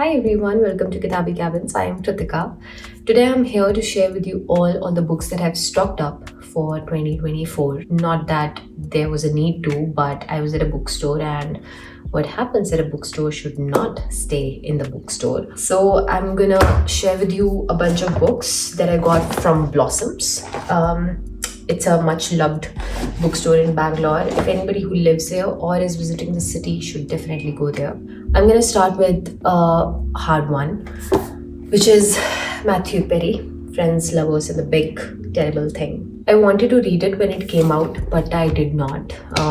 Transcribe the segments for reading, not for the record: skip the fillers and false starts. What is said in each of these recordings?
Hi everyone, welcome to Kitaabi Cabins. I am Kritika. Today I'm here to share with you all the books that I've stocked up for 2024. Not that there was a need to, but I was at a bookstore, and what happens at a bookstore should not stay in the bookstore. So I'm gonna share with you a bunch of books that I got from Blossoms. It's a much loved bookstore in Bangalore. If anybody who lives here or is visiting the city should definitely go there. I'm going to start with a hard one, which is Matthew Perry, Friends, Lovers, and the Big Terrible Thing. I wanted to read it when it came out, but I did not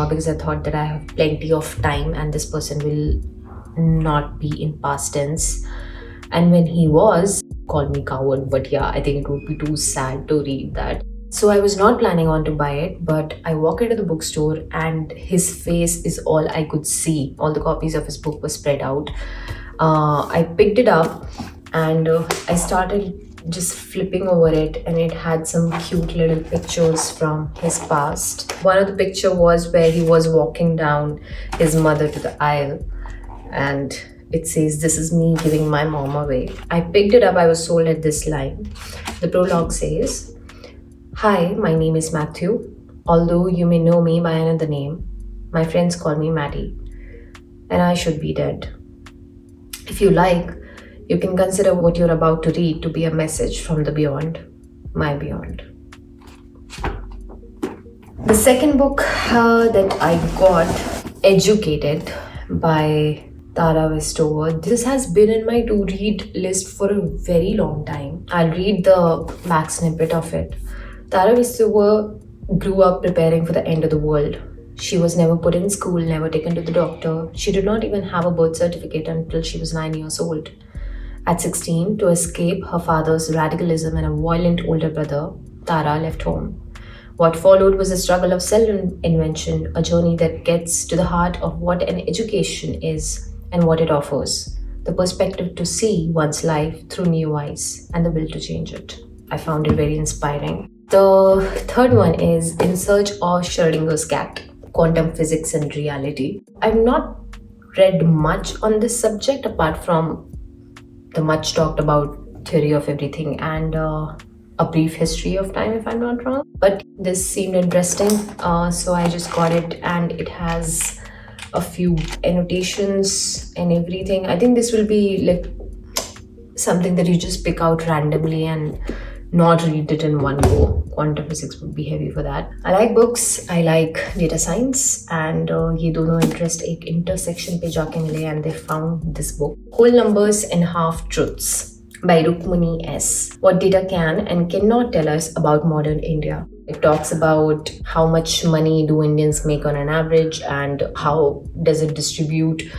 because I thought that I have plenty of time and this person will not be in past tense. And when he was, called me coward, but yeah, I think it would be too sad to read that. So I was not planning on to buy it, but I walk into the bookstore and his face is all I could see. All the copies of his book were spread out. I picked it up and I started just flipping over it, and it had some cute little pictures from his past. One of the picture was where he was walking down his mother to the aisle, and it says, "This is me giving my mom away." I picked it up. I was sold at this line. The prologue says, "Hi, my name is Matthew. Although you may know me by another name, my friends call me Matty, and I should be dead. If you like, you can consider what you're about to read to be a message from the beyond, my beyond." The second book that I got, Educated by Tara Westover. This has been in my to-read list for a very long time. I'll read the back snippet of it. Tara Westover grew up preparing for the end of the world. She was never put in school, never taken to the doctor. She did not even have a birth certificate until she was 9 years old. At 16, to escape her father's radicalism and a violent older brother, Tara left home. What followed was a struggle of self-invention, a journey that gets to the heart of what an education is and what it offers, the perspective to see one's life through new eyes, and the will to change it. I found it very inspiring. The third one is In Search of Schrodinger's Cat, Quantum Physics and Reality. I've not read much on this subject apart from the much talked about theory of everything and a brief history of time, if I'm not wrong. But this seemed interesting, so I just got it, and it has a few annotations and everything. I think this will be like something that you just pick out randomly and not read it in one go. Quantum physics would be heavy for that. I like books, I like data science, and ये दोनों interest एक intersection पे जाके मिले, and they found this book, Whole Numbers and Half Truths by Rukmini S. What data can and cannot tell us about modern India. It talks about how much money do Indians make on an average, and how does it distribute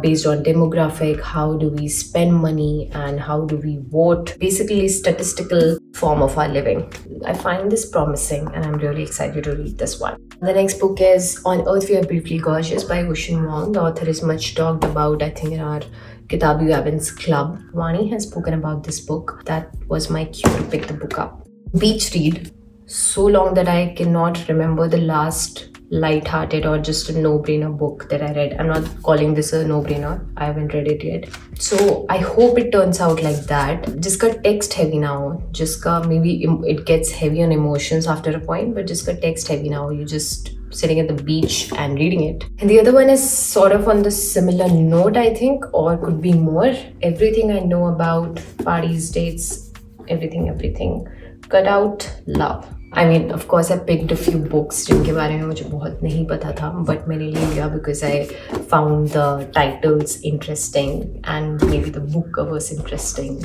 based on demographic, how do we spend money, and how do we vote. Basically, statistical form of our living. I find this promising, and I'm really excited to read this one. The next book is On Earth We Are Briefly Gorgeous by Hushin Wong. The author is much talked about, I think, in our Kitaabi Cabins club. Vaani has spoken about this book. That was my cue to pick the book up. Beach read. So long that I cannot remember the last light-hearted or just a no-brainer book that I read. I'm not calling this a no-brainer. I haven't read it yet. So I hope it turns out like that. Jiska text heavy now. Jiska maybe it gets heavy on emotions after a point, but Jiska text heavy now. You just sitting at the beach and reading it. And the other one is sort of on the similar note, I think, or could be more. Everything I know about parties, dates, everything. Cut out love. I mean, of course, I picked a few books जिनके बारे में मुझे बहुत नहीं पता था, but मैंने ले लिया because I found the titles interesting and maybe the book covers interesting.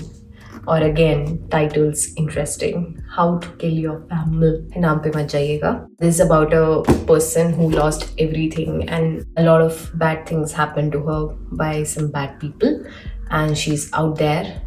Or again, titles interesting. How to Kill Your Family. नाम पे मत जाइएगा. This is about a person who lost everything, and a lot of bad things happened to her by some bad people, and she's out there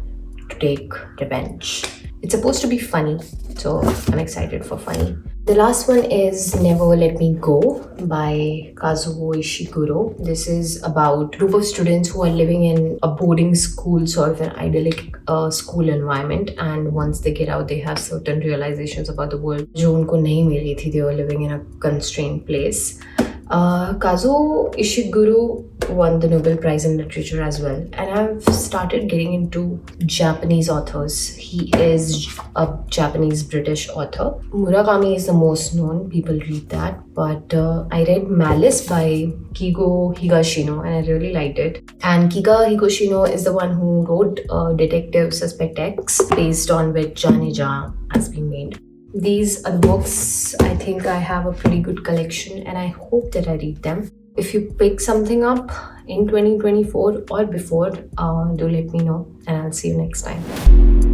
to take revenge. It's supposed to be funny, so I'm excited for funny. The last one is Never Let Me Go by Kazuo Ishiguro. This is about a group of students who are living in a boarding school, sort of an idyllic school environment, and once they get out, they have certain realizations about the world जो उनको नहीं मिली थी. They were living in a constrained place. Kazuo Ishiguro won the Nobel Prize in Literature as well, and I've started getting into Japanese authors. He is a Japanese British author. Murakami is the most known, people read that, but I read Malice by Kigo Higashino and I really liked it. And Kiga Higashino is the one who wrote Detective Suspect X, based on which Janeja has been made. These are the books. I think I have a pretty good collection and I hope that I read them. If you pick something up in 2024 or before, do let me know and I'll see you next time.